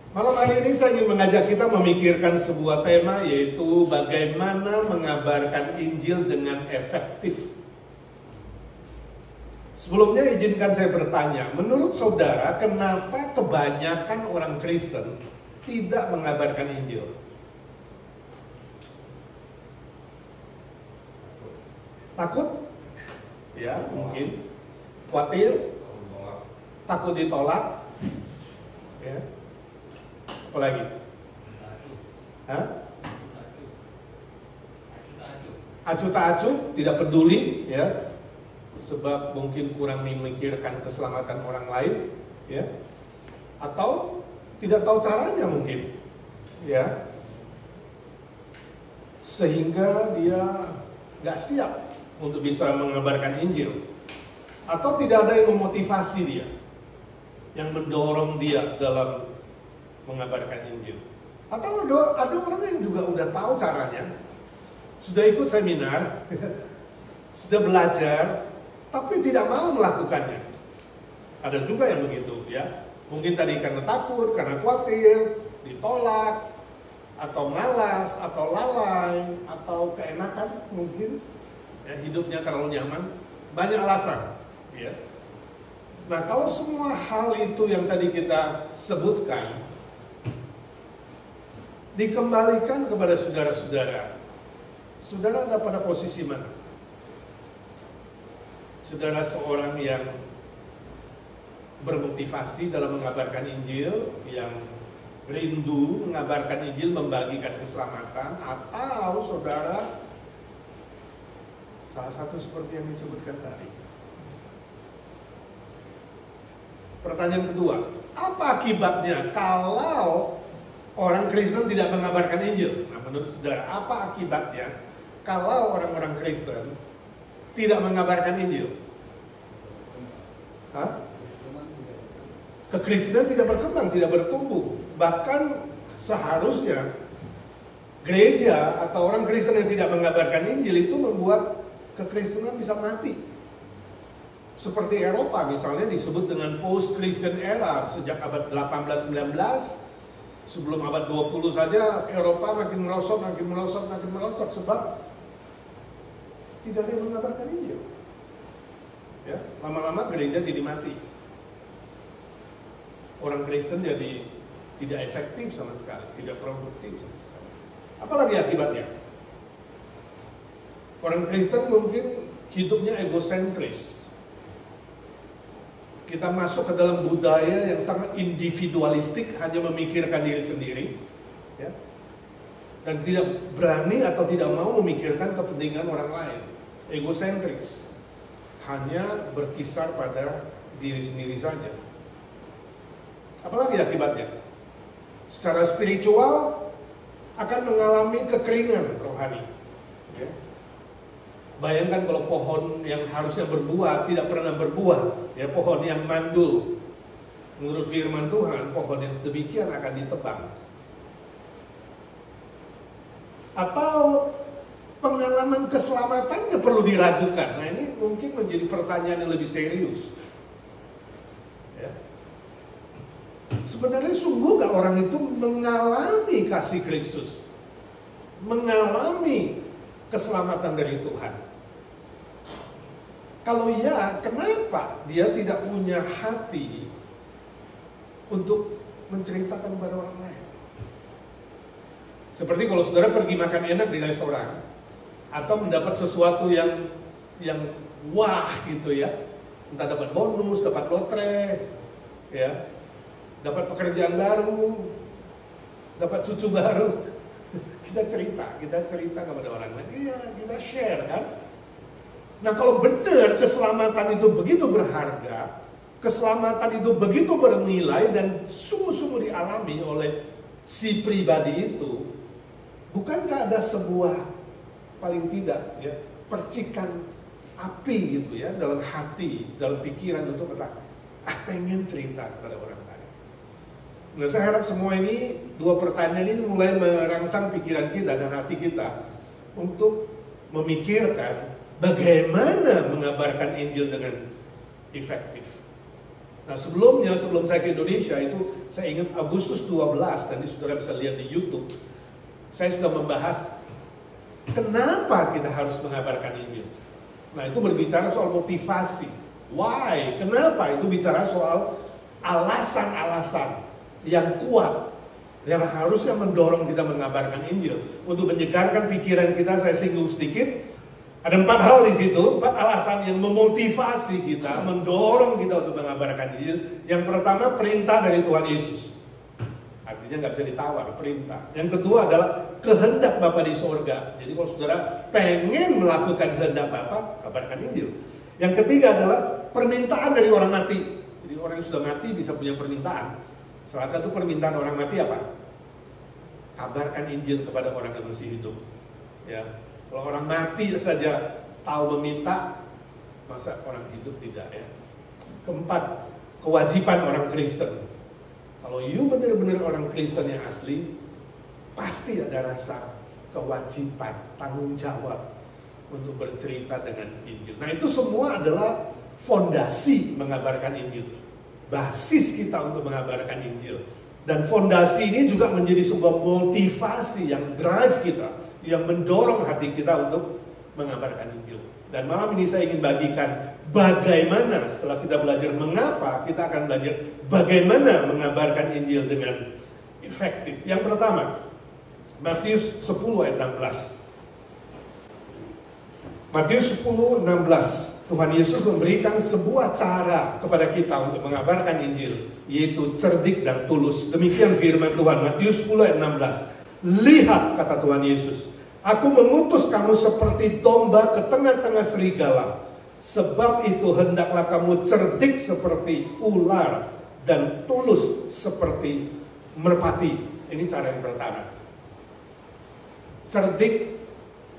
Malam hari ini saya ingin mengajak kita memikirkan sebuah tema, yaitu bagaimana mengabarkan Injil dengan efektif. Sebelumnya izinkan saya bertanya, menurut saudara kenapa kebanyakan orang Kristen tidak mengabarkan Injil? Takut? Ya, mungkin. Khawatir? Takut ditolak? Ya. Apalagi? Hah? Acuh tak acuh, tidak peduli, ya, sebab mungkin kurang memikirkan keselamatan orang lain, ya, atau tidak tahu caranya mungkin, ya, sehingga dia nggak siap untuk bisa mengabarkan Injil, atau tidak ada yang memotivasi dia, yang mendorong dia dalam mengabarkan Injil. Atau ada orang yang juga udah tahu caranya, sudah ikut seminar, sudah belajar, tapi tidak mau melakukannya. Ada juga yang begitu, ya. Mungkin tadi karena takut, karena khawatir, ditolak, atau malas, atau lalai, atau keenakan mungkin, ya, hidupnya terlalu nyaman, banyak alasan, ya. Nah, kalau semua hal itu yang tadi kita sebutkan dikembalikan kepada saudara-saudara, saudara ada pada posisi mana? Saudara seorang yang bermotivasi dalam mengabarkan Injil, yang rindu mengabarkan Injil, membagikan keselamatan, atau saudara salah satu seperti yang disebutkan tadi? Pertanyaan kedua, apa akibatnya kalau orang Kristen tidak mengabarkan Injil? Nah, menurut saudara, apa akibatnya kalau orang-orang Kristen tidak mengabarkan Injil? Hah? Kekristenan tidak berkembang, tidak bertumbuh. Bahkan seharusnya gereja atau orang Kristen yang tidak mengabarkan Injil itu membuat kekristenan bisa mati. Seperti Eropa misalnya disebut dengan post-Christian era sejak abad 18-19. Sebelum abad 20 saja Eropa makin merosot sebab tidak ada yang mengabarkan Injil. Ya, lama-lama gereja jadi mati. Orang Kristen jadi tidak efektif sama sekali, tidak produktif sama sekali. Apalagi akibatnya? Orang Kristen mungkin hidupnya egosentris. Kita masuk ke dalam budaya yang sangat individualistik, hanya memikirkan diri sendiri, ya, dan tidak berani atau tidak mau memikirkan kepentingan orang lain. Egosentris, hanya berkisar pada diri sendiri saja. Apalagi akibatnya? Secara spiritual akan mengalami kekeringan rohani. Ya. Bayangkan kalau pohon yang harusnya berbuah tidak pernah berbuah, ya, pohon yang mandul. Menurut firman Tuhan, pohon yang sedemikian akan ditebang. Atau pengalaman keselamatannya perlu diragukan. Nah, ini mungkin menjadi pertanyaan yang lebih serius. Ya. Sebenarnya sungguh gak orang itu mengalami kasih Kristus, mengalami keselamatan dari Tuhan? Kalau ya, kenapa dia tidak punya hati untuk menceritakan kepada orang lain? Seperti kalau saudara pergi makan enak di restoran, atau mendapat sesuatu yang wah gitu ya, entah dapat bonus, dapat lotre, ya, dapat pekerjaan baru, dapat cucu baru, kita cerita kepada orang lain, iya, kita share kan. Nah, kalau benar keselamatan itu begitu berharga, keselamatan itu begitu bernilai dan sungguh-sungguh dialami oleh si pribadi itu, bukankah ada sebuah, paling tidak ya, percikan api gitu ya dalam hati, dalam pikiran untuk pengen cerita kepada orang lain. Nah, saya harap semua ini, dua pertanyaan ini mulai merangsang pikiran kita dan hati kita untuk memikirkan bagaimana mengabarkan Injil dengan efektif. Nah sebelum saya ke Indonesia itu, saya ingat Agustus 12, nanti saudara bisa lihat di YouTube, saya sudah membahas kenapa kita harus mengabarkan Injil. Nah itu berbicara soal motivasi. Why? Kenapa? Itu bicara soal alasan-alasan yang kuat, yang harusnya mendorong kita mengabarkan Injil. Untuk menyegarkan pikiran kita, saya singgung sedikit. Ada 4 hal di situ, 4 alasan yang memotivasi kita, mendorong kita untuk mengabarkan Injil. Yang pertama, perintah dari Tuhan Yesus. Artinya nggak bisa ditawar, perintah. Yang kedua adalah kehendak Bapa di sorga. Jadi kalau saudara pengen melakukan kehendak Bapa, kabarkan Injil. Yang ketiga adalah permintaan dari orang mati. Jadi orang yang sudah mati bisa punya permintaan. Salah satu permintaan orang mati apa? Kabarkan Injil kepada orang yang masih hidup. Ya. Kalau orang mati saja tahu meminta, masa orang hidup tidak ya? Keempat, kewajiban orang Kristen. Kalau you benar-benar orang Kristen yang asli, pasti ada rasa kewajiban, tanggung jawab untuk bercerita dengan Injil. Nah itu semua adalah fondasi mengabarkan Injil. Basis kita untuk mengabarkan Injil. Dan fondasi ini juga menjadi sebuah motivasi yang drive kita, yang mendorong hati kita untuk mengabarkan Injil. Dan malam ini saya ingin bagikan bagaimana setelah kita belajar mengapa, kita akan belajar bagaimana mengabarkan Injil dengan efektif. Yang pertama, Matius 10 ayat 16. Matius 10, 16. Tuhan Yesus memberikan sebuah cara kepada kita untuk mengabarkan Injil, yaitu cerdik dan tulus. Demikian firman Tuhan, Matius 10 ayat 16. Lihat, kata Tuhan Yesus, aku mengutus kamu seperti domba ke tengah-tengah serigala. Sebab itu hendaklah kamu cerdik seperti ular dan tulus seperti merpati. Ini cara yang pertama. Cerdik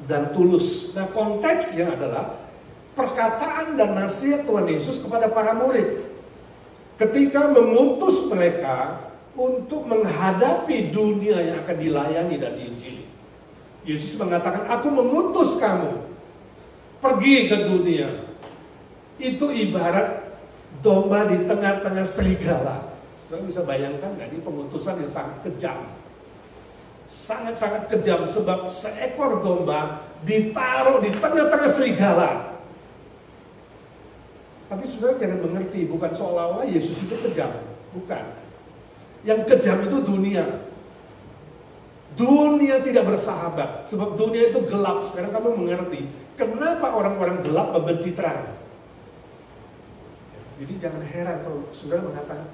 dan tulus. Nah konteksnya adalah perkataan dan nasihat Tuhan Yesus kepada para murid. Ketika mengutus mereka untuk menghadapi dunia yang akan dilayani dan diinjili. Yesus mengatakan, aku mengutus kamu pergi ke dunia. Itu ibarat domba di tengah-tengah serigala. Saudara bisa bayangkan nggak, ini pengutusan yang sangat kejam. Sangat-sangat kejam sebab seekor domba ditaruh di tengah-tengah serigala. Tapi saudara jangan mengerti, bukan seolah-olah Yesus itu kejam. Bukan. Yang kejam itu dunia. Dunia tidak bersahabat. Sebab dunia itu gelap. Sekarang kamu mengerti kenapa orang-orang gelap membenci terang. Jadi jangan heran kalau saudara mengatakan,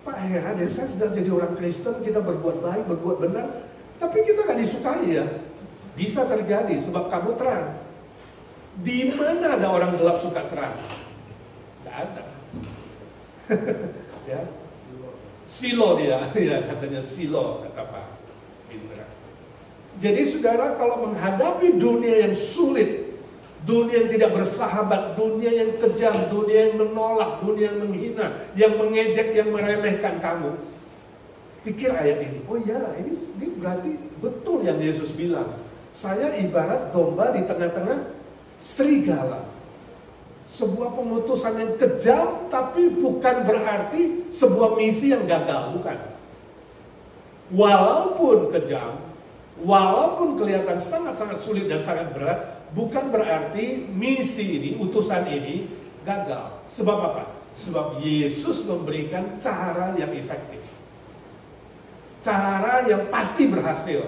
Pak heran ya, saya sudah jadi orang Kristen, kita berbuat baik, berbuat benar, tapi kita gak disukai ya. Bisa terjadi sebab kamu terang. Di mana ada orang gelap suka terang? Gak ada. Ya. Silo dia, ya katanya silo, kata Pak Indra. Jadi saudara, kalau menghadapi dunia yang sulit, dunia yang tidak bersahabat, dunia yang kejam, dunia yang menolak, dunia yang menghina, yang mengejek, yang meremehkan kamu, pikir ayat ini. Oh ya, ini berarti betul yang Yesus bilang. Saya ibarat domba di tengah-tengah serigala. Sebuah pengutusan yang kejam, tapi bukan berarti sebuah misi yang gagal, bukan. Walaupun kejam, walaupun kelihatan sangat-sangat sulit dan sangat berat, bukan berarti misi ini, utusan ini gagal. Sebab apa? Sebab Yesus memberikan cara yang efektif. Cara yang pasti berhasil.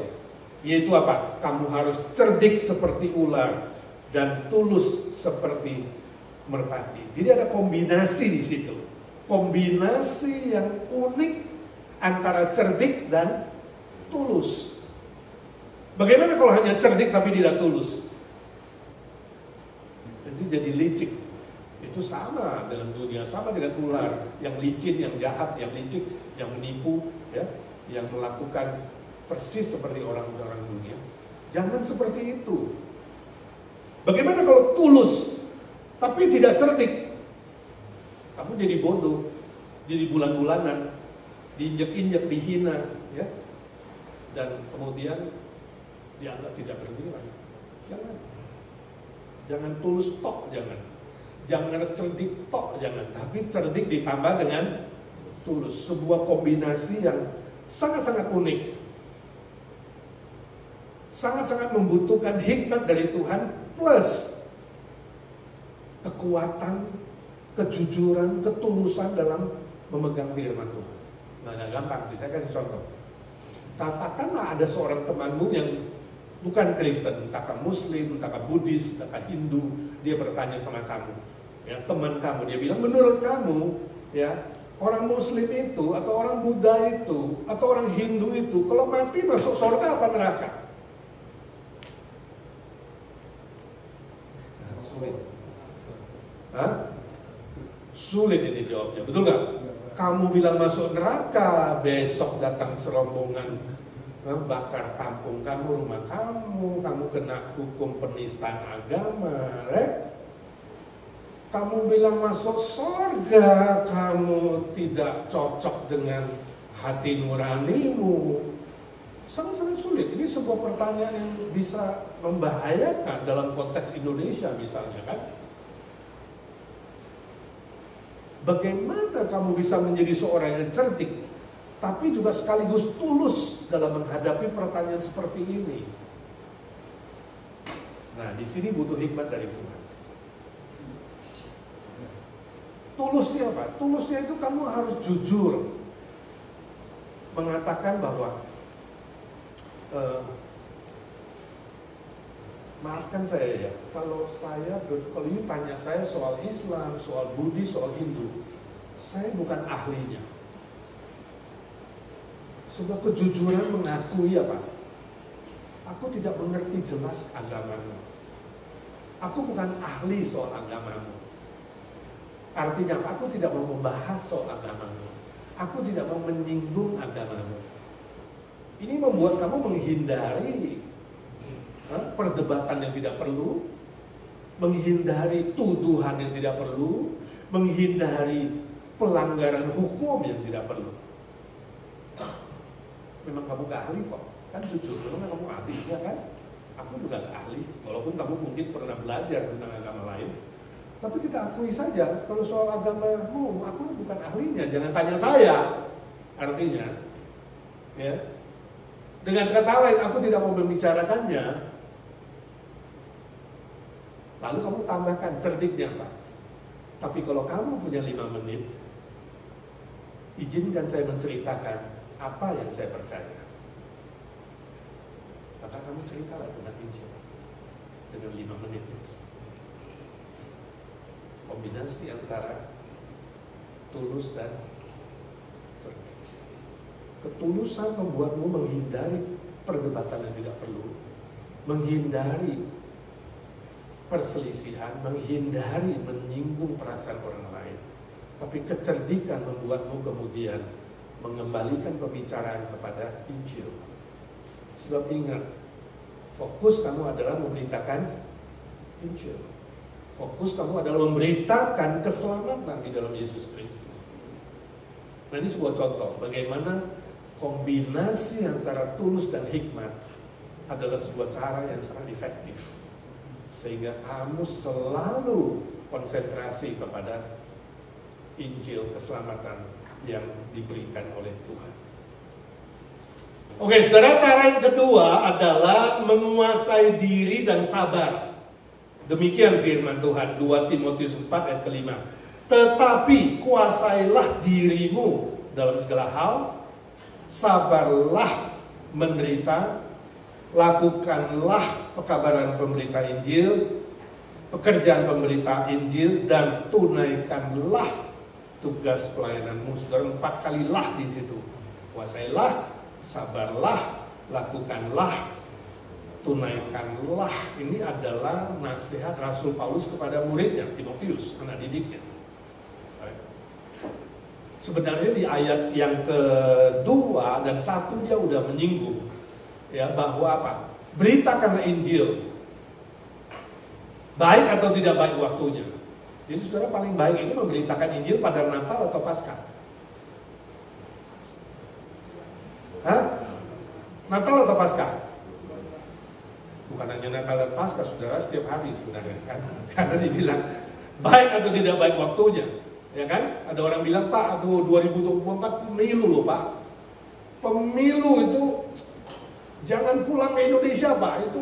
Yaitu apa? Kamu harus cerdik seperti ular dan tulus seperti merpati. Jadi ada kombinasi di situ. Kombinasi yang unik antara cerdik dan tulus. Bagaimana kalau hanya cerdik tapi tidak tulus? Itu jadi licik. Itu sama dengan dunia, sama dengan ular yang licin, yang jahat, yang licik, yang menipu, ya, yang melakukan persis seperti orang-orang dunia. Jangan seperti itu. Bagaimana kalau tulus tapi tidak cerdik? Kamu jadi bodoh, jadi bulan-bulanan, diinjek-injek, dihina, ya, dan kemudian dianggap tidak bernilai. Jangan tulus tok, jangan. Jangan cerdik tok, jangan. Tapi cerdik ditambah dengan tulus. Sebuah kombinasi yang sangat-sangat unik. Sangat-sangat membutuhkan hikmat dari Tuhan plus kekuatan, kejujuran, ketulusan dalam memegang firman Tuhan. Nah, gak gampang sih, saya kasih contoh. Katakanlah ada seorang temanmu yang bukan Kristen, entahkah Muslim, entahkah Buddhis, entahkah Hindu, dia bertanya sama kamu, ya, teman kamu, dia bilang, menurut kamu, ya, orang Muslim itu, atau orang Buddha itu, atau orang Hindu itu, kalau mati masuk surga apa neraka? Sulit. Hah? Sulit ini jawabnya, betul nggak? Kamu bilang masuk neraka, besok datang serombongan bakar kampung kamu, rumah kamu kena hukum penistaan agama, right? Kamu bilang masuk surga, kamu tidak cocok dengan hati nuranimu. Sangat-sangat sulit. Ini sebuah pertanyaan yang bisa membahayakan dalam konteks Indonesia misalnya, kan? Bagaimana kamu bisa menjadi seorang yang cerdik, tapi juga sekaligus tulus dalam menghadapi pertanyaan seperti ini? Nah, di sini butuh hikmat dari Tuhan. Tulusnya apa? Tulusnya itu kamu harus jujur mengatakan bahwa maafkan saya ya, kalau tanya saya soal Islam, soal Buddhis, soal Hindu, saya bukan ahlinya. Sebuah kejujuran mengakui apa? Aku tidak mengerti jelas agamamu. Aku bukan ahli soal agamamu. Artinya aku tidak mau membahas soal agamamu. Aku tidak mau menyinggung agamamu. Ini membuat kamu menghindari perdebatan yang tidak perlu, menghindari tuduhan yang tidak perlu, menghindari pelanggaran hukum yang tidak perlu. Memang kamu gak ahli kok, kan jujur, memang kamu ahli, ya kan? Aku juga gak ahli, walaupun kamu mungkin pernah belajar tentang agama lain. Tapi kita akui saja, kalau soal agamamu, aku bukan ahlinya, jangan tanya saya. Artinya, ya, dengan kata lain, aku tidak mau membicarakannya. Lalu kamu tambahkan cerdiknya, Pak. Tapi kalau kamu punya 5 menit, izinkan saya menceritakan apa yang saya percaya. Maka kamu ceritalah tentang Injil dengan 5 menit itu. Kombinasi antara tulus dan cerdik. Ketulusan membuatmu menghindari perdebatan yang tidak perlu, menghindari perselisihan, menghindari menyinggung perasaan orang lain. Tapi kecerdikan membuatmu kemudian mengembalikan pembicaraan kepada Injil. Sebab ingat, fokus kamu adalah memberitakan Injil. Fokus kamu adalah memberitakan keselamatan di dalam Yesus Kristus. Nah, ini sebuah contoh bagaimana kombinasi antara tulus dan hikmat adalah sebuah cara yang sangat efektif. Sehingga kamu selalu konsentrasi kepada Injil keselamatan yang diberikan oleh Tuhan. Oke, saudara, cara yang kedua adalah menguasai diri dan sabar. Demikian firman Tuhan, 2 Timotius 4 ayat ke-5. Tetapi kuasailah dirimu dalam segala hal, sabarlah menderita, lakukanlah pekabaran pemberita Injil, pekerjaan pemberita Injil, dan tunaikanlah tugas pelayananmu. Saudara, 4 kali lah di situ. Kuasailah, sabarlah, lakukanlah, tunaikanlah. Ini adalah nasihat Rasul Paulus kepada muridnya, Timotius, anak didiknya. Sebenarnya di ayat yang kedua dan 1 dia udah menyinggung, ya, bahwa apa? Beritakanlah Injil. Baik atau tidak baik waktunya. Jadi saudara, paling baik itu memberitakan Injil pada Natal atau Paskah? Hah? Natal atau Paskah? Bukan hanya Natal dan Paskah, saudara, setiap hari sebenarnya kan. Karena dibilang baik atau tidak baik waktunya, ya kan? Ada orang bilang, Pak, aduh 2024 pemilu loh Pak. Pemilu itu jangan pulang ke Indonesia Pak, itu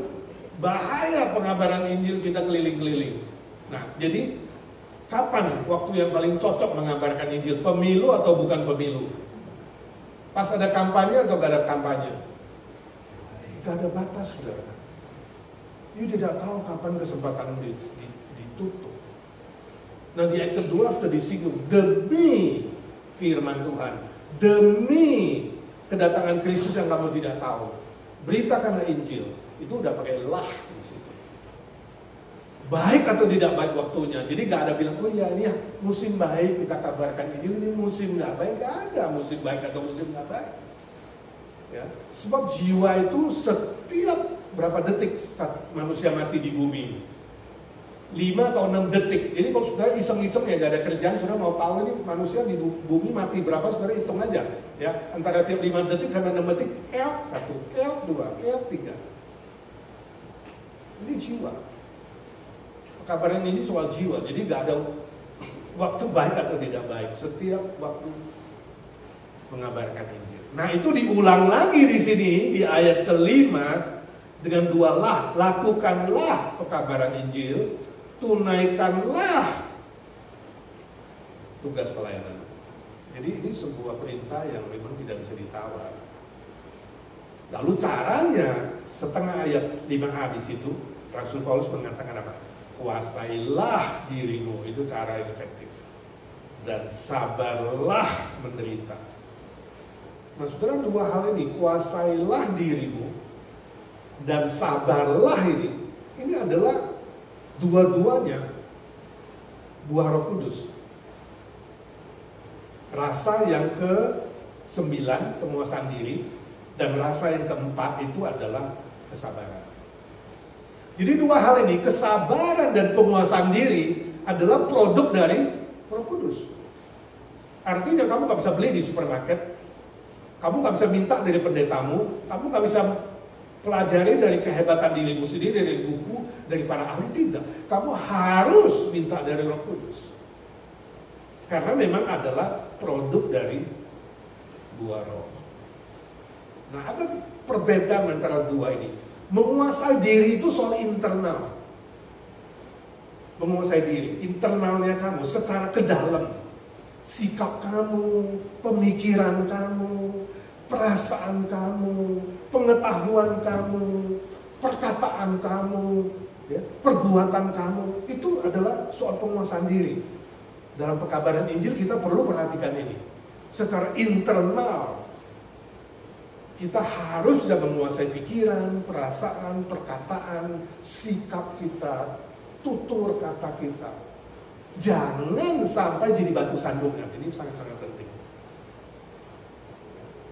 bahaya pengabaran Injil kita keliling-keliling. Nah, jadi kapan waktu yang paling cocok mengabarkan Injil? Pemilu atau bukan pemilu? Pas ada kampanye atau gak ada kampanye? Gak ada batas, saudara. You tidak tahu kapan kesempatan ditutup. Nah, di ayat kedua sudah disinggung, demi firman Tuhan, demi kedatangan Kristus yang kamu tidak tahu, beritakanlah Injil. Itu udah pakai lah di situ. Baik atau tidak baik waktunya. Jadi gak ada bilang, oh iya ini ya musim baik kita kabarkan Injil, ini musim gak baik. Gak ada musim baik atau musim gak baik. Ya, sebab jiwa itu setiap berapa detik manusia mati di bumi? 5 atau 6 detik. Jadi kalau saudara iseng-iseng ya gak ada kerjaan, saudara mau tahu ini manusia di bumi mati berapa, saudara hitung aja. Ya, antara tiap 5 detik sampai 6 detik, keok 1, keok 2, keok 3. Ini jiwa. Kabarnya ini soal jiwa. Jadi gak ada waktu baik atau tidak baik. Setiap waktu mengabarkan Injil. Nah, itu diulang lagi di sini di ayat kelima dengan 2 lah. Lakukanlah pekabaran Injil, tunaikanlah tugas pelayanan. Jadi ini sebuah perintah yang memang tidak bisa ditawar. Lalu caranya, setengah ayat 5a di situ, Rasul Paulus mengatakan apa? Kuasailah dirimu, itu cara yang efektif. Dan sabarlah menderita. Nah, saudara, 2 hal ini, kuasailah dirimu dan sabarlah ini adalah dua-duanya buah Roh Kudus. Rasa yang ke-9 penguasaan diri, dan rasa yang keempat itu adalah kesabaran. Jadi 2 hal ini, kesabaran dan penguasaan diri adalah produk dari Roh Kudus. Artinya kamu gak bisa beli di supermarket, kamu gak bisa minta dari pendetamu, kamu gak bisa pelajari dari kehebatan dirimu sendiri, dari buku, dari para ahli, tidak. Kamu harus minta dari Roh Kudus. Karena memang adalah produk dari buah roh. Nah, ada perbedaan antara 2 ini. Menguasai diri itu soal internal. Menguasai diri, internalnya kamu secara ke dalam. Sikap kamu, pemikiran kamu, perasaan kamu, pengetahuan kamu, perkataan kamu, ya, perbuatan kamu, itu adalah soal penguasaan diri. Dalam pekabaran Injil kita perlu perhatikan ini. Secara internal kita harus bisa menguasai pikiran, perasaan, perkataan, sikap kita, tutur kata kita. Jangan sampai jadi batu sandungan. Ini sangat-sangat penting.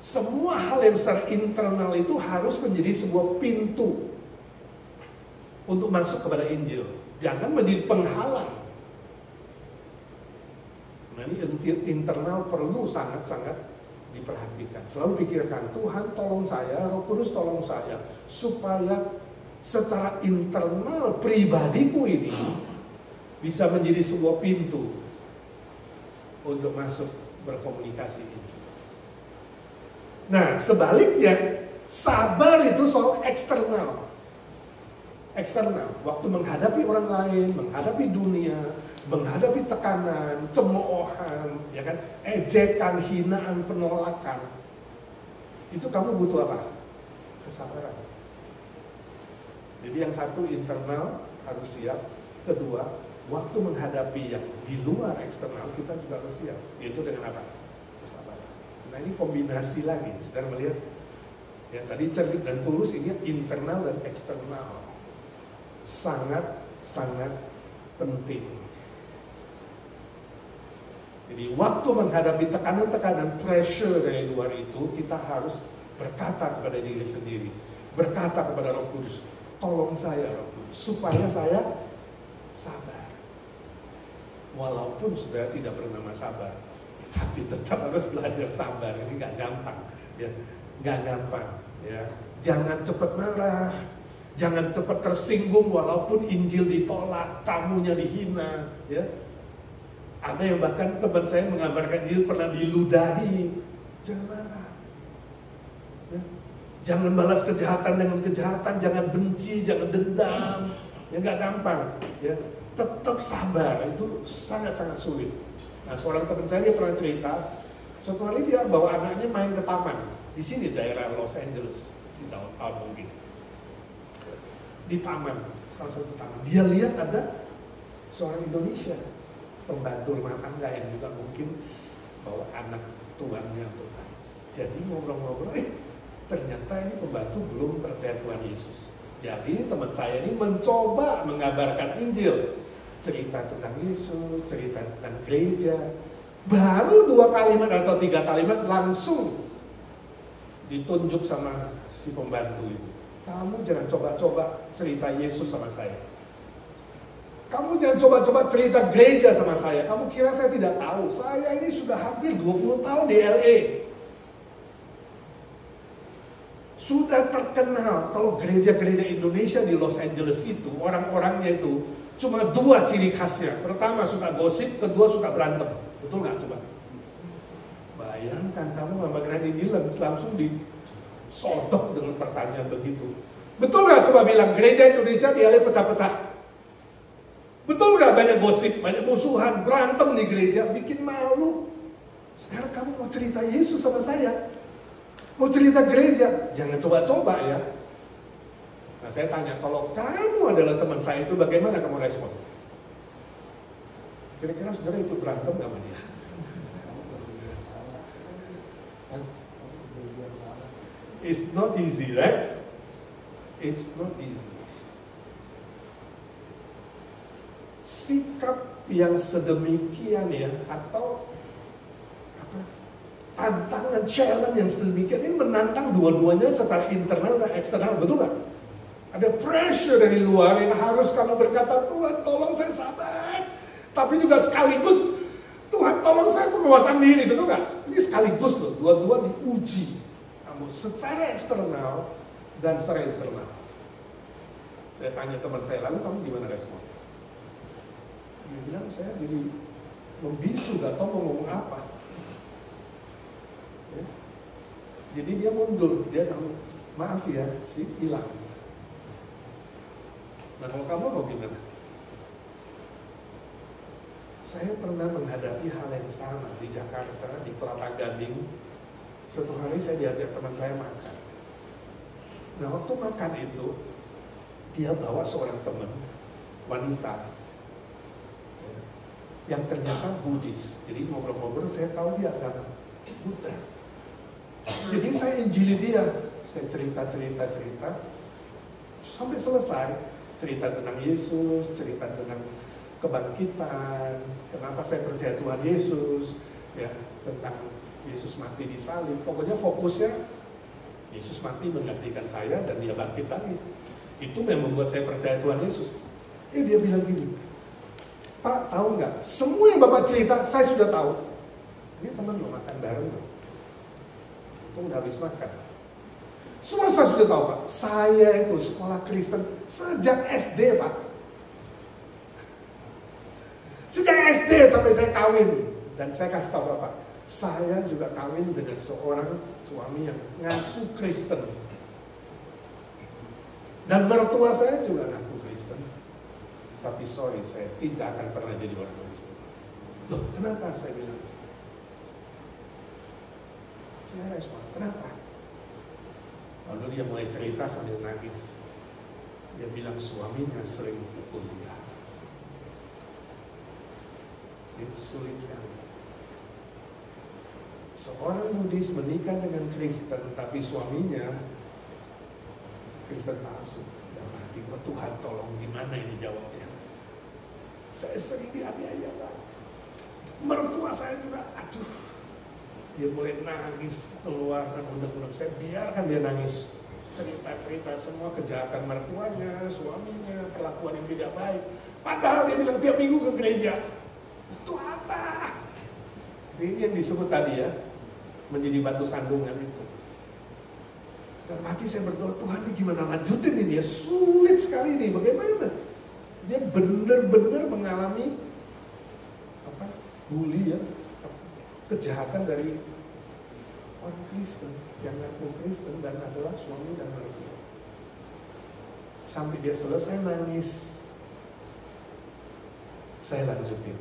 Semua hal yang secara internal itu harus menjadi sebuah pintu untuk masuk kepada Injil. Jangan menjadi penghalang. Nah, ini internal perlu sangat-sangat diperhatikan. Selalu pikirkan, Tuhan tolong saya, Roh Kudus tolong saya, supaya secara internal pribadiku ini bisa menjadi sebuah pintu untuk masuk berkomunikasi Injil. Nah, sebaliknya, sabar itu soal eksternal. Eksternal, waktu menghadapi orang lain, menghadapi dunia, menghadapi tekanan, cemoohan, ya kan, ejekan, hinaan, penolakan. Itu kamu butuh apa? Kesabaran. Jadi yang satu internal harus siap, kedua, waktu menghadapi yang di luar eksternal kita juga harus siap. Yaitu dengan apa? Kesabaran. Nah, ini kombinasi lagi, saudara melihat. Ya, tadi cerdik dan tulus, ini internal dan eksternal. Sangat-sangat penting. Jadi waktu menghadapi tekanan-tekanan, pressure dari luar itu, kita harus berkata kepada diri sendiri, berkata kepada Roh Kudus, tolong saya Roh Kudus, supaya saya sabar. Walaupun sudah tidak bernama sabar, tapi tetap harus belajar sabar. Ini gak gampang, ya, gak gampang. Ya, jangan cepat marah, Jangan cepat tersinggung walaupun Injil ditolak, tamunya dihina, ya. Ada yang bahkan teman saya mengabarkan Injil pernah diludahi. Jangan marah. Ya. Jangan balas kejahatan dengan kejahatan, jangan benci, jangan dendam. Ya nggak gampang, ya. Tetap sabar, itu sangat-sangat sulit. Nah, seorang teman saya dia pernah cerita, suatu hari dia bawa anaknya main ke taman di sini daerah Los Angeles, di downtown mungkin. Di taman, salah satu taman. Dia lihat ada seorang Indonesia, pembantu rumah tangga yang juga mungkin bawa anak tuannya untuk main. Jadi ngobrol-ngobrol, ternyata ini pembantu belum percaya Tuhan Yesus. Jadi teman saya ini mencoba mengabarkan Injil, cerita tentang Yesus, cerita tentang gereja. Baru 2 kalimat atau 3 kalimat langsung ditunjuk sama si pembantu itu. Kamu jangan coba-coba cerita Yesus sama saya. Kamu jangan coba-coba cerita gereja sama saya. Kamu kira saya tidak tahu? Saya ini sudah hampir 20 tahun di LA. Sudah terkenal kalau gereja-gereja Indonesia di Los Angeles itu, orang-orangnya itu cuma 2 ciri khasnya. Pertama suka gosip, kedua suka berantem. Betul nggak coba? Bayangkan kamu ngabarin ini langsung disodok dengan pertanyaan begitu. Betul nggak coba bilang gereja Indonesia di LA pecah-pecah? Betul nggak banyak gosip, banyak musuhan, berantem di gereja, bikin malu. Sekarang kamu mau cerita Yesus sama saya? Mau cerita gereja? Jangan coba-coba ya. Nah saya tanya, kalau kamu adalah teman saya itu bagaimana kamu respon? Kira-kira saudara ikut berantem gak sama dia? It's not easy, right? It's not easy. Sikap yang sedemikian ya, atau tantangan, challenge yang sedemikian ini menantang dua-duanya secara internal dan eksternal, betul gak? Ada pressure dari luar yang harus kamu berkata, Tuhan tolong saya sabar. Tapi juga sekaligus, Tuhan tolong saya penguasaan diri, betul gak? Ini sekaligus loh, dua-dua diuji. Kamu secara eksternal dan secara internal. Saya tanya teman saya, lalu kamu gimana respon? Dia bilang, saya jadi membisu, gak tahu mau ngomong apa. Ya. Jadi dia mundur, dia tahu, maaf ya, sih hilang. Nah kalau kamu mau gimana? Saya pernah menghadapi hal yang sama di Jakarta, di Kelapa Gading. Suatu hari saya diajak teman saya makan. Nah waktu makan itu, dia bawa seorang teman, wanita, yang ternyata Buddhis. Jadi ngobrol-ngobrol saya tahu dia agama Buddha. Jadi saya injili dia, saya cerita sampai selesai. Cerita tentang Yesus, cerita tentang kebangkitan, kenapa saya percaya Tuhan Yesus, ya, tentang Yesus mati di salib. Pokoknya fokusnya Yesus mati menggantikan saya dan dia bangkit lagi. Itu yang membuat saya percaya Tuhan Yesus. Dia bilang gini, Pak tahu nggak? Semua yang Bapak cerita saya sudah tahu. Ini teman lo makan bareng loh. Itu udah habis makan. Semua saya sudah tahu Pak. Saya itu sekolah Kristen sejak SD Pak. Sejak SD sampai saya kawin. Dan saya kasih tahu Bapak, saya juga kawin dengan seorang suami yang ngaku Kristen. Dan mertua saya juga ngaku Kristen. Tapi sorry, saya tidak akan pernah jadi orang Kristen. Loh, kenapa? Saya bilang. Saya respon, kenapa? Lalu dia mulai cerita sambil nangis. Dia bilang suaminya sering pukul dia. Sulit sekali. Seorang Buddhis menikah dengan Kristen, tapi suaminya Kristen palsu. Dalam hati, Tuhan tolong, gimana ini jawabnya? Saya sering dianiaya Pak. Mertua saya juga, aduh. Dia mulai nangis keluar dan undang-undang saya biarkan dia nangis, cerita semua kejahatan mertuanya, suaminya, perlakuan yang tidak baik. Padahal dia bilang tiap minggu ke gereja. Itu apa? Ini yang disebut tadi ya, menjadi batu sandungan itu. Dalam hati saya berdoa, Tuhan ini gimana lanjutin ini ya, sulit sekali ini, bagaimana? Dia benar-benar mengalami bully ya, kejahatan dari orang Kristen yang ngaku Kristen dan adalah suami dan mertua. Sampai dia selesai nangis, saya lanjutin.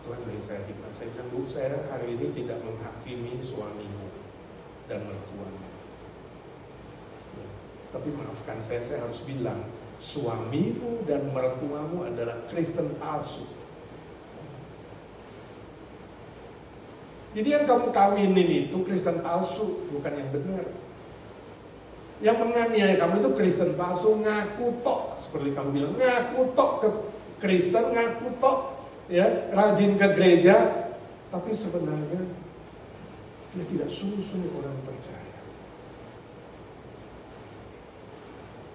Tuhan beri saya hikmat. Saya bilang, Bu, saya hari ini tidak menghakimi suamimu dan mertuamu. Ya, tapi maafkan saya harus bilang, suamimu dan mertuamu adalah Kristen palsu. Jadi yang kamu kawinin itu Kristen palsu, bukan yang benar. Yang menganiaya kamu itu Kristen palsu, ngaku tok, seperti kamu bilang, ngaku tok ke Kristen, ngaku tok, ya, rajin ke gereja, tapi sebenarnya dia tidak sungguh-sungguh orang percaya.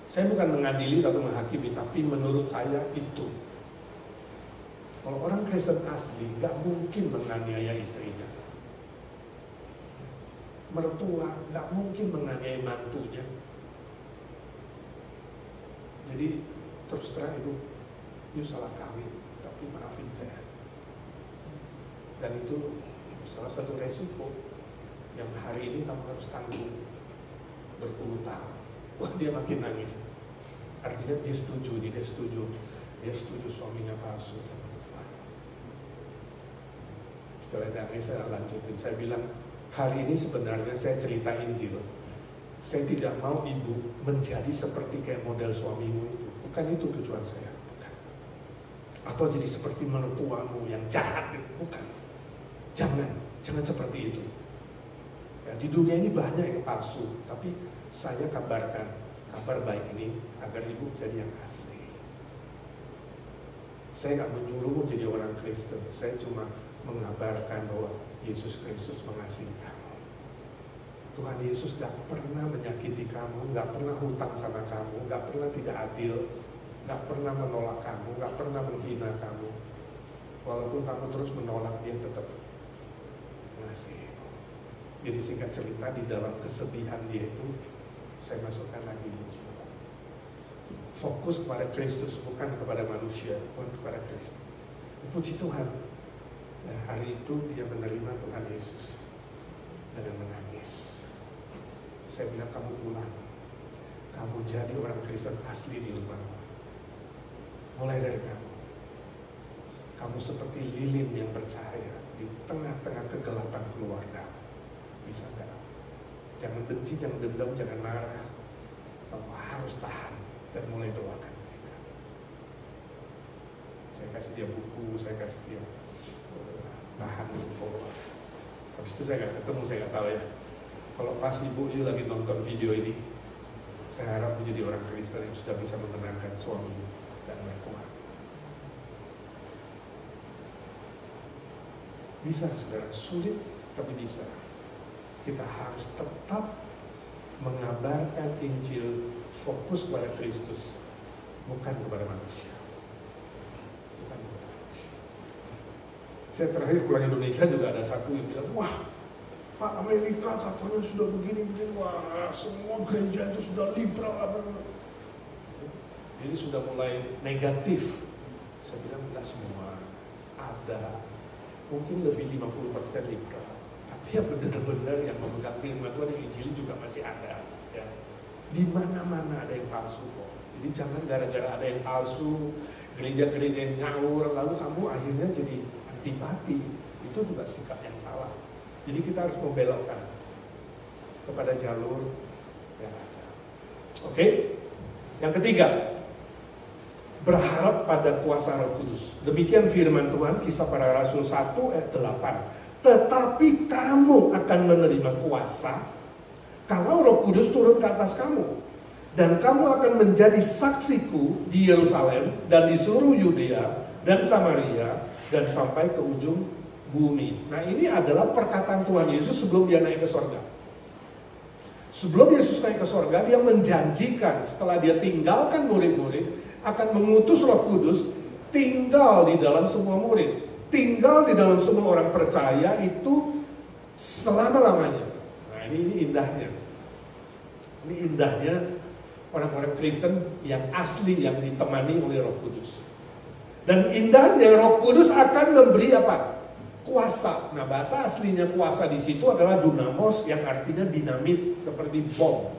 Saya bukan mengadili atau menghakimi, tapi menurut saya itu. Kalau orang Kristen asli, gak mungkin menganiaya istrinya. Mertua gak mungkin menganiaya mantunya. Jadi terus terang ibu, you salah kawin, tapi maafin saya. Dan itu salah satu resiko yang hari ini kamu harus tanggung berpuluh tahun. Wah, dia makin nangis. Artinya dia setuju, dia setuju suaminya palsu. Setelah nangis saya lanjutin, saya bilang, hari ini sebenarnya saya cerita Injil. Saya tidak mau ibu menjadi seperti kayak model suamimu itu. Bukan itu tujuan saya. Bukan. Atau jadi seperti mertuamu yang jahat itu. Bukan. Jangan seperti itu. Ya, di dunia ini banyak yang palsu. Tapi saya kabarkan kabar baik ini agar ibu jadi yang asli. Saya nggak menyuruhmu jadi orang Kristen. Saya cuma mengabarkan bahwa Yesus Kristus mengasihi kamu. Tuhan Yesus gak pernah menyakiti kamu, gak pernah hutang sama kamu, gak pernah tidak adil, gak pernah menolak kamu, gak pernah menghina kamu. Walaupun kamu terus menolak, dia tetap mengasihi. Jadi singkat cerita, di dalam kesedihan dia itu, saya masukkan lagi Injil. Fokus kepada Kristus, bukan kepada manusia, bukan kepada Kristus. Puji Tuhan. Nah, hari itu dia menerima Tuhan Yesus dengan menangis. Saya bilang, kamu pulang, kamu jadi orang Kristen asli di rumah. Mulai dari kamu seperti lilin yang bercahaya di tengah-tengah kegelapan keluarga. Bisa nggak? Jangan benci, jangan dendam, jangan marah. Kamu harus tahan dan mulai doakan mereka. Saya kasih dia buku, saya kasih dia bahan untuk follow up. Habis itu saya nggak ketemu, saya nggak tahu ya. Kalau pas ibu lagi nonton video ini, saya harap menjadi orang Kristen yang sudah bisa menenangkan suami dan mertua. Bisa, saudara, sulit tapi bisa. Kita harus tetap mengabarkan Injil, fokus kepada Kristus, bukan kepada manusia. Saya terakhir pulang Indonesia juga ada satu yang bilang, wah, Pak, Amerika katanya sudah begini, wah, semua gereja itu sudah liberal. Jadi sudah mulai negatif. Saya bilang, enggak semua. Ada, mungkin lebih 50% liberal. Tapi yang benar-benar yang memegang firman Tuhan, yang Injil juga masih ada. Ya. Di mana-mana ada yang palsu kok. Jadi jangan gara-gara ada yang palsu, gereja-gereja yang ngawur, lalu kamu akhirnya jadi antipati. Itu juga sikap yang salah. Jadi kita harus membelokkan kepada jalur yang ada. Oke? Yang ketiga, berharap pada kuasa Roh Kudus. Demikian firman Tuhan, Kisah Para Rasul 1 ayat 8. Tetapi kamu akan menerima kuasa kalau Roh Kudus turun ke atas kamu. Dan kamu akan menjadi saksiku di Yerusalem dan di seluruh Yudea dan Samaria dan sampai ke ujung bumi. Nah, ini adalah perkataan Tuhan Yesus sebelum dia naik ke sorga. Sebelum Yesus naik ke sorga, dia menjanjikan setelah dia tinggalkan murid-murid akan mengutus Roh Kudus tinggal di dalam semua murid, tinggal di dalam semua orang percaya itu selama-lamanya. Nah, ini indahnya. Ini indahnya orang-orang Kristen yang asli, yang ditemani oleh Roh Kudus. Dan indahnya Roh Kudus akan memberi apa? Kuasa. Nah, bahasa aslinya kuasa di situ adalah dunamos, yang artinya dinamit, seperti bom.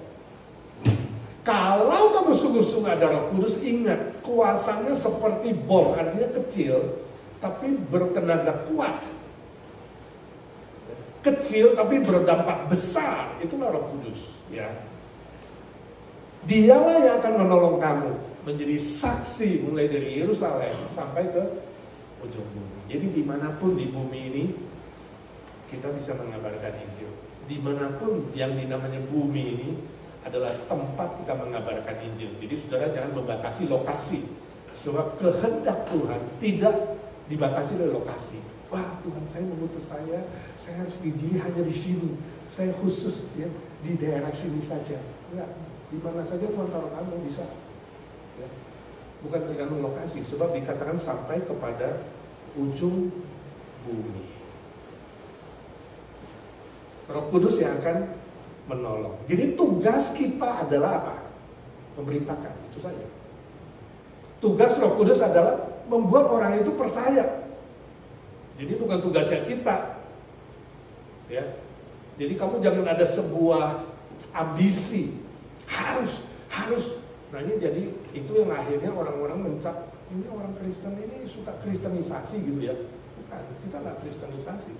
Kalau kamu sungguh-sungguh ada Roh Kudus, ingat, kuasanya seperti bom, artinya kecil, tapi bertenaga kuat. Kecil tapi berdampak besar, itulah Roh Kudus, ya. Dialah yang akan menolong kamu menjadi saksi mulai dari Yerusalem sampai ke ujung bumi. Jadi dimanapun di bumi ini kita bisa mengabarkan Injil. Dimanapun yang dinamanya bumi ini adalah tempat kita mengabarkan Injil. Jadi saudara jangan membatasi lokasi, sebab kehendak Tuhan tidak dibatasi oleh lokasi. Wah, Tuhan, saya mengutus saya harus diuji hanya di sini. Saya khusus ya di daerah sini saja. Enggak, di mana saja Tuhan taruh kamu bisa. Ya. Bukan tergantung lokasi, sebab dikatakan sampai kepada ujung bumi. Roh Kudus yang akan menolong. Jadi tugas kita adalah apa? Memberitakan, itu saja. Tugas Roh Kudus adalah membuat orang itu percaya. Jadi bukan tugasnya kita, ya. Jadi kamu jangan ada sebuah ambisi harus. Nah ini jadi itu yang akhirnya orang-orang mencap ini orang Kristen ini suka kristenisasi gitu ya. Bukan, kita nggak kristenisasi.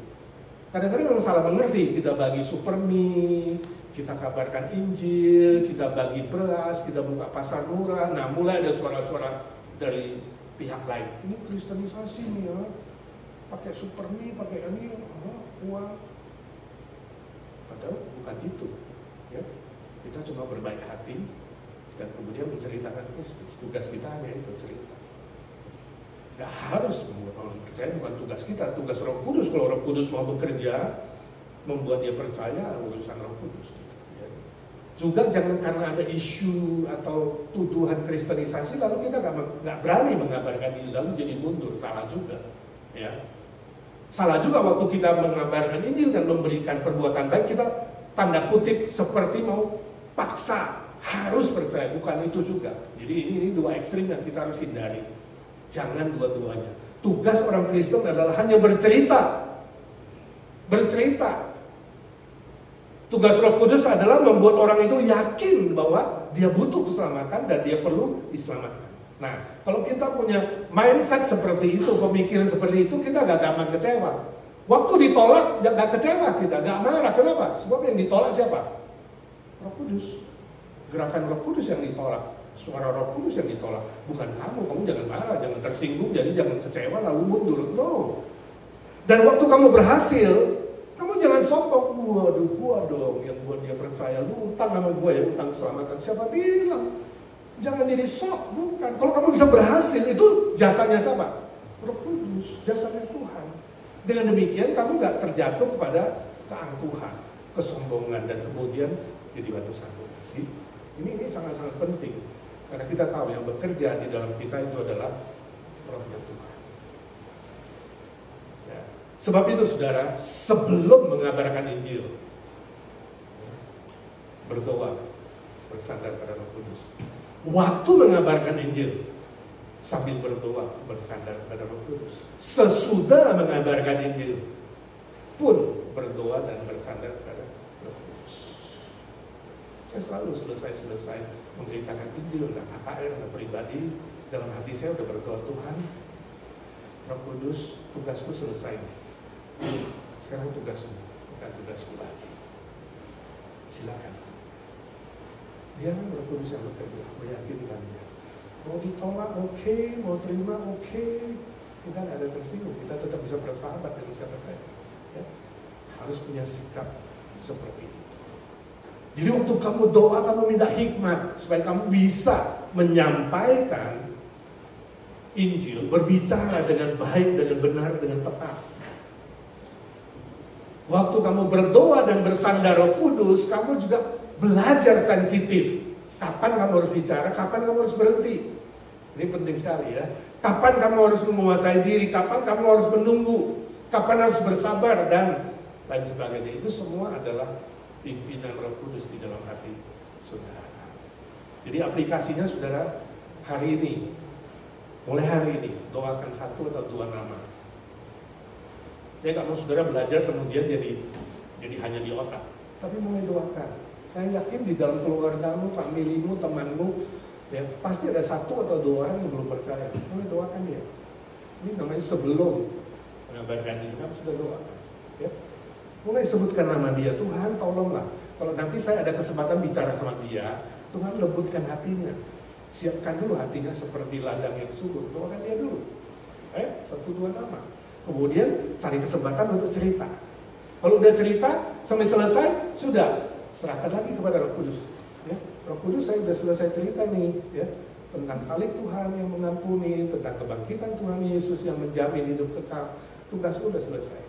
Kadang-kadang memang salah mengerti. Kita bagi supermi, kita kabarkan Injil, kita bagi beras, kita buka pasar murah. Nah mulai ada suara-suara dari pihak lain. Ini kristenisasi nih ya. Pakai supermi, pakai ini, uang. Padahal bukan itu. Ya. Kita cuma berbaik hati dan kemudian menceritakan Kristus. Tugas kita hanya itu, cerita. Gak harus membuat orang percaya, bukan tugas kita. Tugas Roh Kudus. Kalau Roh Kudus mau bekerja, membuat dia percaya, urusan Roh Kudus. Ya. Juga jangan karena ada isu atau tuduhan kristenisasi, lalu kita gak berani mengabarkan ini, lalu jadi mundur. Salah juga. Ya. Salah juga waktu kita mengabarkan Injil dan memberikan perbuatan baik, kita tanda kutip seperti mau paksa harus percaya, bukan itu juga. Jadi ini dua ekstrim yang kita harus hindari. Jangan dua-duanya. Tugas orang Kristen adalah hanya bercerita. Bercerita. Tugas Roh Kudus adalah membuat orang itu yakin bahwa dia butuh keselamatan dan dia perlu diselamatkan. Nah, kalau kita punya mindset seperti itu, pemikiran seperti itu, kita gak gampang kecewa. Waktu ditolak, gak kecewa kita, gak marah. Kenapa? Sebab yang ditolak siapa? Roh Kudus. Gerakan Roh Kudus yang ditolak. Suara Roh Kudus yang ditolak. Bukan kamu jangan marah, jangan tersinggung, jadi jangan kecewa lalu mundur. No. Dan waktu kamu berhasil, kamu jangan sombong. Waduh, gua dong yang buat dia percaya. Lu utang sama gua ya, utang keselamatan. Siapa bilang? Jangan jadi sok, bukan. Kalau kamu bisa berhasil, itu jasanya siapa? Roh Kudus, jasanya Tuhan. Dengan demikian kamu gak terjatuh kepada keangkuhan, kesombongan, dan kemudian jadi batu sandungan. Ini sangat-sangat penting. Karena kita tahu yang bekerja di dalam kita itu adalah Rohnya Tuhan. Ya. Sebab itu saudara, sebelum mengabarkan Injil, berdoa, bersandar pada Roh Kudus. Waktu mengabarkan Injil, sambil berdoa, bersandar pada Roh Kudus. Sesudah mengabarkan Injil pun berdoa dan bersandar pada Roh Kudus. Saya selalu selesai memberitakan Injil, entah KKR, entah pribadi, dalam hati saya udah berdoa, Tuhan, Roh Kudus, tugasku selesai. Sekarang tugasmu, bukan tugasku lagi. Silakan. Biarlah Roh Kudus yang bekerja, meyakinkan dia. Mau ditolak oke, mau terima oke. Kita nggak ada tersinggung, kita tetap bisa bersahabat dengan siapa saja. Ya. Harus punya sikap seperti itu. Jadi waktu kamu doa, kamu minta hikmat supaya kamu bisa menyampaikan Injil, berbicara dengan baik, dengan benar, dengan tepat. Waktu kamu berdoa dan bersandar Roh Kudus, kamu juga belajar sensitif. Kapan kamu harus bicara, kapan kamu harus berhenti. Ini penting sekali ya. Kapan kamu harus menguasai diri, kapan kamu harus menunggu, kapan harus bersabar, dan lain sebagainya. Itu semua adalah pimpinan Roh Kudus di dalam hati saudara. Jadi aplikasinya saudara, hari ini, mulai hari ini, doakan 1 atau 2 nama. Saya nggak mau saudara belajar kemudian jadi hanya di otak, tapi mulai doakan. Saya yakin di dalam keluargamu, familimu, temanmu, ya pasti ada 1 atau 2 orang yang belum percaya. Mulai doakan dia. Ini namanya sebelum mengabarkan diri, kamu sudah doakan. Ya. Mulai sebutkan nama dia, Tuhan tolonglah. Kalau nanti saya ada kesempatan bicara sama dia, Tuhan lembutkan hatinya. Siapkan dulu hatinya seperti ladang yang subur. Doakan dia dulu. 1, 2 nama. Kemudian cari kesempatan untuk cerita. Kalau udah cerita sampai selesai, sudah serahkan lagi kepada Roh Kudus. Ya, Roh Kudus, saya sudah selesai cerita nih, ya, tentang salib Tuhan yang mengampuni, tentang kebangkitan Tuhan Yesus yang menjamin hidup kekal. Tugas sudah selesai.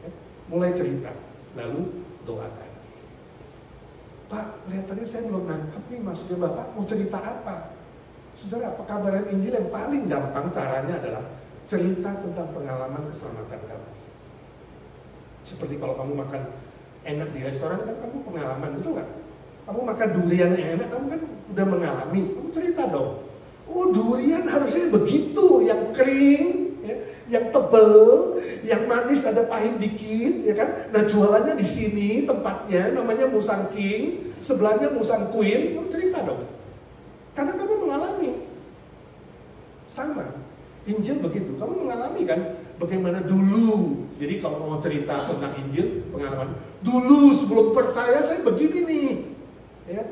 Ya, mulai cerita, lalu doakan. Pak, kelihatannya saya belum nangkep nih maksudnya Bapak mau cerita apa? Saudara, pekabaran Injil yang paling gampang caranya adalah cerita tentang pengalaman keselamatan kamu. Seperti kalau kamu makan enak di restoran, kan kamu pengalaman, betul nggak? Kamu makan durian yang enak, kamu kan udah mengalami, kamu cerita dong. Oh, durian harusnya begitu, yang kering, ya, yang tebel, yang manis ada pahit dikit, ya kan? Nah, jualannya di sini tempatnya, namanya Musang King, sebelahnya Musang Queen, kamu cerita dong. Karena kamu mengalami. Sama, Injil begitu, kamu mengalami kan? Bagaimana dulu. Jadi kalau mau cerita tentang Injil, pengalaman dulu sebelum percaya saya begini nih, ya.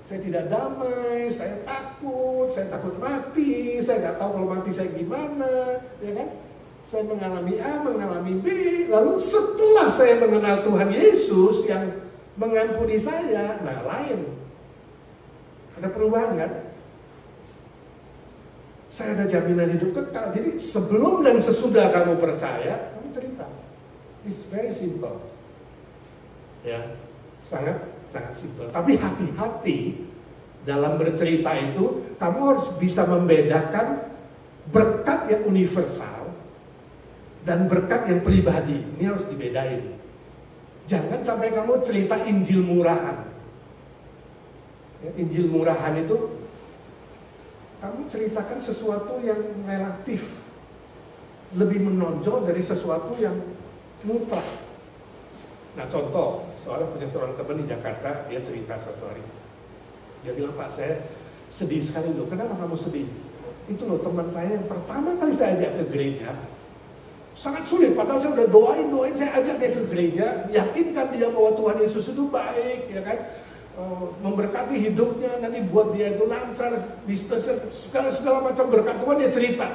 Saya tidak damai, saya takut mati, saya nggak tahu kalau mati saya gimana, ya kan? Saya mengalami A, mengalami B, lalu setelah saya mengenal Tuhan Yesus yang mengampuni saya, nah lain. Ada perubahan kan? Saya ada jaminan hidup kekal. Jadi sebelum dan sesudah kamu percaya, kamu cerita. It's very simple. Ya, sangat simple. Tapi hati-hati dalam bercerita itu, kamu harus bisa membedakan berkat yang universal dan berkat yang pribadi. Ini harus dibedain. Jangan sampai kamu cerita Injil murahan. Ya, Injil murahan itu kamu ceritakan sesuatu yang relatif lebih menonjol dari sesuatu yang mutlak. Nah, contoh, punya seorang teman di Jakarta, dia cerita suatu hari. Dia bilang, Pak, saya sedih sekali loh. Kenapa kamu sedih? Itu loh teman saya yang pertama kali saya ajak ke gereja, sangat sulit, padahal saya udah doain, saya ajak dia ke gereja, yakinkan dia bahwa Tuhan Yesus itu baik, ya kan? Memberkati hidupnya, nanti buat dia itu lancar, bisnisnya, segala macam berkat Tuhan, dia cerita.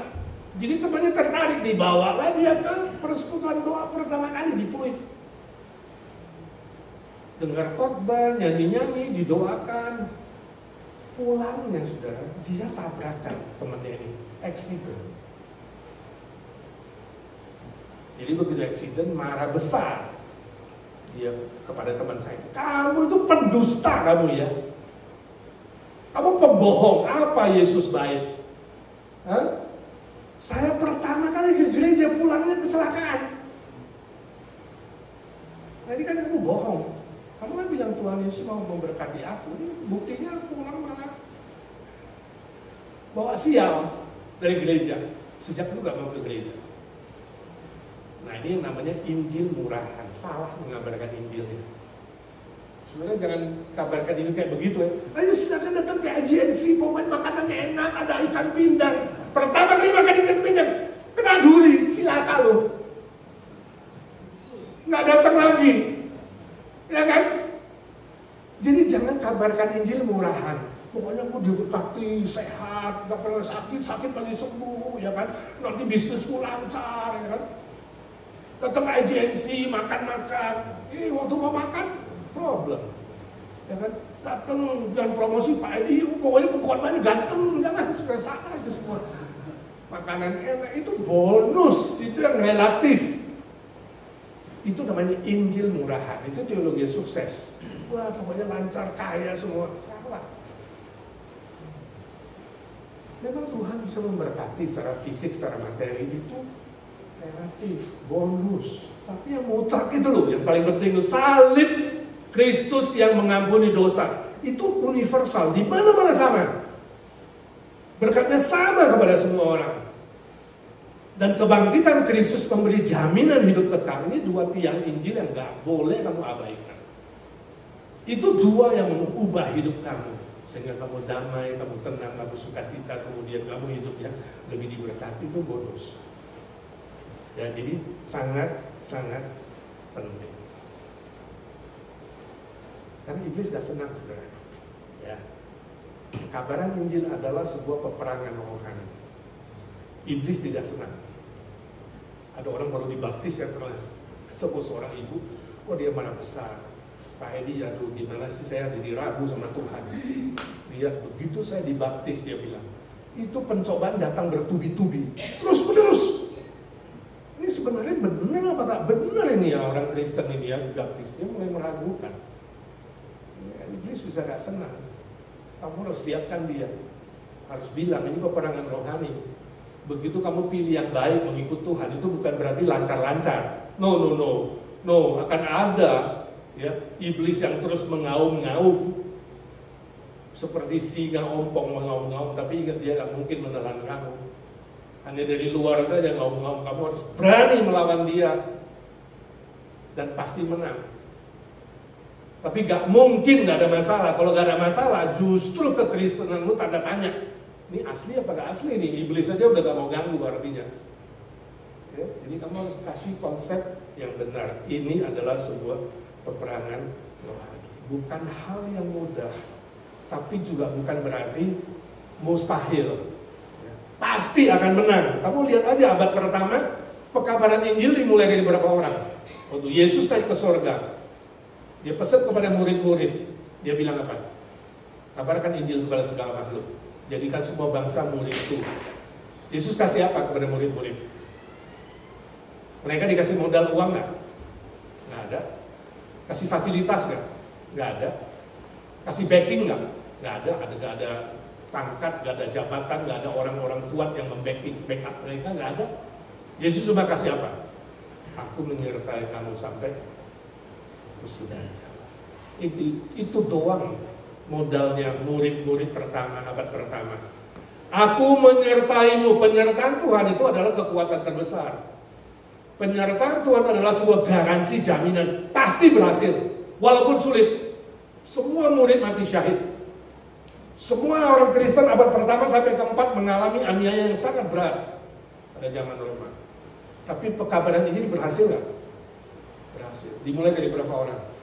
Jadi temannya tertarik, dibawalah dia ke persekutuan doa pertama kali di Pluit. Dengar khotbah, nyanyi-nyanyi, didoakan. Pulangnya saudara, dia tabrakan temannya ini, accident. Jadi begitu accident, marah besar dia kepada teman saya, kamu itu pendusta kamu ya, kamu pembohong, apa Yesus baik? Hah? Saya pertama kali ke gereja pulangnya kecelakaan. Nah ini kan kamu bohong, kamu kan bilang Tuhan Yesus mau memberkati aku, ini buktinya pulang malah bawa sial dari gereja, sejak itu gak mau ke gereja. Nah ini yang namanya Injil murahan, salah mengabarkan Injilnya. Sebenarnya jangan kabarkan Injil kayak begitu ya. Ayo silakan datang ke agensi, pokoknya makanannya enak, ada ikan pindang. Pertama kali makan ikan pindang, kena duri, cilaka lo. Nggak datang lagi, ya kan? Jadi jangan kabarkan Injil murahan. Pokoknya aku diberkati, sehat, nggak pernah sakit lagi sembuh, ya kan? Nanti bisnisku lancar, ya kan? Datang agensi, makan-makan. Waktu mau makan, problem. Ya kan? Datang dan promosi Pak Edi, pokoknya khotbahnya ganteng, jangan sudah salah itu semua. Makanan enak itu bonus, itu yang relatif. Itu namanya Injil murahan, itu teologi sukses. Wah, pokoknya lancar, kaya semua. Salah. Memang Tuhan bisa memberkati secara fisik, secara materi itu relatif, bonus. Tapi yang mutlak itu loh, yang paling penting itu salib, Kristus yang mengampuni dosa. Itu universal, di mana-mana sama. Berkatnya sama kepada semua orang. Dan kebangkitan Kristus memberi jaminan hidup kekal. Ini dua tiang Injil yang gak boleh kamu abaikan. Itu dua yang mengubah hidup kamu. Sehingga kamu damai, kamu tenang, kamu sukacita, kemudian kamu hidupnya lebih diberkati. Itu bonus. Ya, jadi sangat penting. Karena iblis gak senang, saudara. Ya. Kabaran Injil adalah sebuah peperangan rohani. Iblis tidak senang. Ada orang baru dibaptis yang pernah ketemu seorang ibu, oh dia marah besar. Pak Edi, aduh gimana sih saya jadi ragu sama Tuhan. Dia begitu saya dibaptis, dia bilang, itu pencobaan datang bertubi-tubi, terus menerus. Ini sebenarnya benar apa tak benar ini ya orang Kristen ini ya dibaptis. Dia mulai meragukan. Ya, iblis bisa gak senang. Kamu harus siapkan dia. Harus bilang ini peperangan rohani. Begitu kamu pilih yang baik mengikut Tuhan, itu bukan berarti lancar-lancar. No, akan ada ya iblis yang terus mengaum-ngaum seperti singa ompong mengaum-ngaum, tapi ingat dia gak mungkin menelan kamu. Hanya dari luar saja ngaum-ngaum, kamu harus berani melawan dia dan pasti menang. Tapi gak mungkin gak ada masalah. Kalau gak ada masalah, justru kekristenanmu tanda tanya. Ini asli apa gak asli nih? Iblis aja udah gak mau ganggu artinya. Ya, jadi kamu harus kasih konsep yang benar. Ini adalah sebuah peperangan rohani. Bukan hal yang mudah, tapi juga bukan berarti mustahil. Ya, pasti akan menang. Kamu lihat aja abad pertama, pekabaran Injil dimulai dari berapa orang? Waktu Yesus naik ke surga, dia pesan kepada murid-murid. Dia bilang apa? Kabarkan Injil kepada segala makhluk. Jadikan semua bangsa muridku. Yesus kasih apa kepada murid-murid? Mereka dikasih modal uang nggak? Nggak ada. Kasih fasilitas nggak? Nggak ada. Kasih backing nggak? Nggak ada. Nggak ada pangkat, nggak ada jabatan, nggak ada orang-orang kuat yang backup mereka, nggak ada. Yesus cuma kasih apa? Aku menyertai kamu sampai kesudahan jalan. Itu doang modalnya murid-murid pertama, abad pertama. Aku menyertaimu. Penyertaan Tuhan itu adalah kekuatan terbesar. Penyertaan Tuhan adalah sebuah garansi jaminan pasti berhasil, walaupun sulit. Semua murid mati syahid. Semua orang Kristen abad pertama sampai keempat mengalami aniaya yang sangat berat pada zaman Roma. Tapi pekabaran ini berhasil nggak? Berhasil. Dimulai dari berapa orang?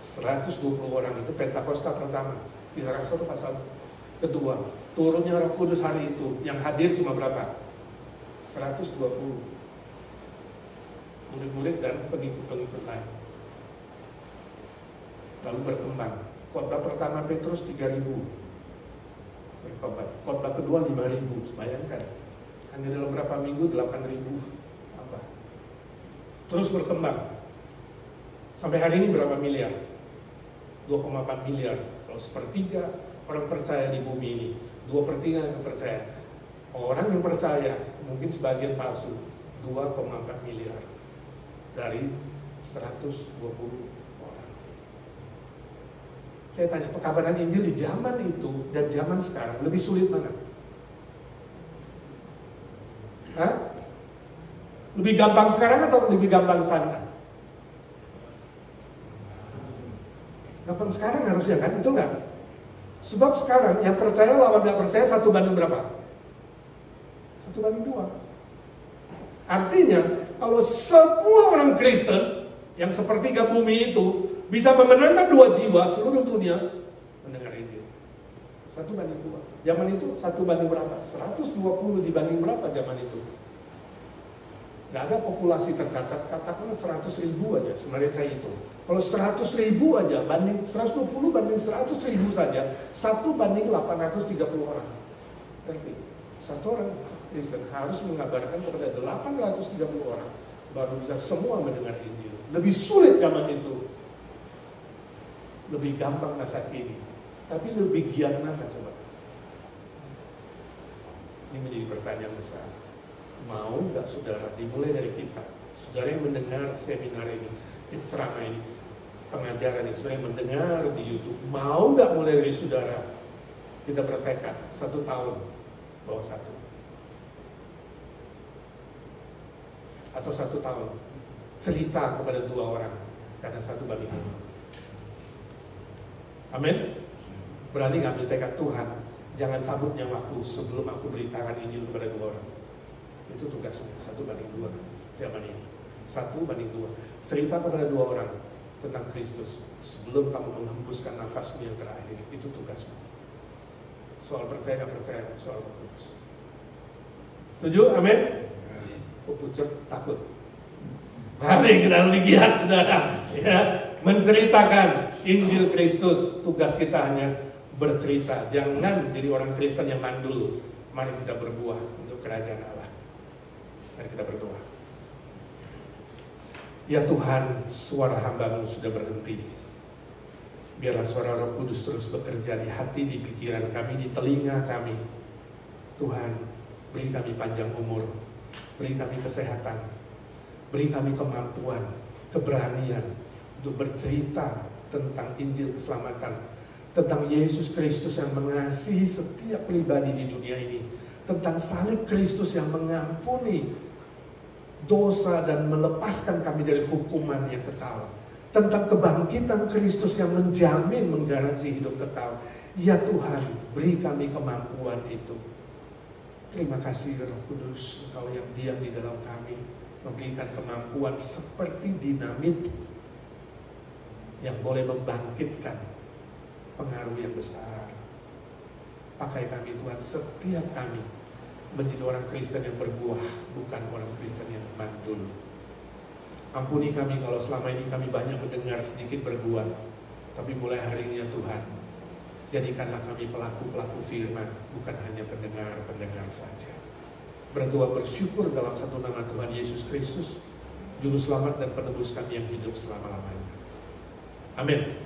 120 orang itu Pentakosta pertama, Kisah Rasul pasal kedua. Turunnya Roh Kudus hari itu, yang hadir cuma berapa? 120 murid-murid dan pengikut-pengikut lain. Lalu berkembang. Khotbah pertama Petrus 3.000 bertobat. Khotbah kedua 5.000. Bayangkan, hanya dalam berapa minggu 8.000 apa? Terus berkembang. Sampai hari ini berapa miliar? 2,4 miliar. Kalau sepertiga orang percaya di bumi ini, 2/3 yang percaya. Orang yang percaya mungkin sebagian palsu, 2,4 miliar dari 120 orang. Saya tanya, pekabaran Injil di zaman itu dan zaman sekarang lebih sulit mana? Hah? Lebih gampang sekarang atau lebih gampang sana? Gampang sekarang harusnya kan, betul nggak? Sebab sekarang yang percaya lawan nggak percaya 1 banding berapa? 1 banding 2. Artinya kalau semua orang Kristen yang sepertiga bumi itu bisa memenangkan 2 jiwa, seluruh dunia mendengar Injil. 1 banding 2. Zaman itu 1 banding berapa? 120 dibanding berapa zaman itu? Nggak ada populasi tercatat, katakanlah 100.000 aja, sebenarnya saya hitung. Kalau 100.000 aja, banding 120 banding 100.000 saja, 1 banding 830 orang. Berarti, 1 orang Kristen harus mengabarkan kepada 830 orang, baru bisa semua mendengar Injil. Lebih sulit zaman itu. Lebih gampang masa kini. Tapi lebih giat mana coba? Ini menjadi pertanyaan besar. Mau nggak saudara, dimulai dari kita. Saudara yang mendengar seminar ini, ceramah ini, pengajaran ini, saudara yang mendengar di YouTube, mau nggak mulai dari saudara? Kita bertekad 1 tahun, bawa 1. Atau 1 tahun, cerita kepada 2 orang, karena 1 banding 5. Amin. Berani ngambil tekad Tuhan, jangan cabut nyawaku sebelum aku beritakan Injil kepada 2 orang. Itu tugasnya, 1 banding 2 zaman ini. 1 banding 2. Cerita kepada 2 orang tentang Kristus sebelum kamu menghembuskan nafasmu yang terakhir. Itu tugasmu. Soal percaya nggak percaya, soal kudus. Setuju? Amin. Pucuk takut. Mari kita lihat saudara, ya, menceritakan Injil Kristus. Tugas kita hanya bercerita. Jangan jadi orang Kristen yang mandul. Mari kita berbuah untuk kerajaan Allah. Mari kita berdoa. Ya Tuhan, suara hamba-Mu sudah berhenti. Biarlah suara Roh Kudus terus bekerja di hati, di pikiran kami, di telinga kami. Tuhan, beri kami panjang umur, beri kami kesehatan, beri kami kemampuan, keberanian untuk bercerita tentang Injil keselamatan, tentang Yesus Kristus yang mengasihi setiap pribadi di dunia ini, tentang salib Kristus yang mengampuni dosa dan melepaskan kami dari hukuman yang kekal, tentang kebangkitan Kristus yang menjamin, menggaransi hidup kekal. Ya Tuhan, beri kami kemampuan itu. Terima kasih Roh Kudus, Engkau yang diam di dalam kami, memberikan kemampuan seperti dinamit yang boleh membangkitkan pengaruh yang besar. Pakai kami Tuhan, setiap kami menjadi orang Kristen yang berbuah, bukan orang Kristen yang mandul. Ampuni kami kalau selama ini kami banyak mendengar sedikit berbuat, tapi mulai hari ini ya Tuhan, jadikanlah kami pelaku-pelaku firman, bukan hanya pendengar-pendengar saja. Berdoa bersyukur dalam satu nama Tuhan Yesus Kristus, Juru Selamat dan Penebus kami yang hidup selama-lamanya. Amin.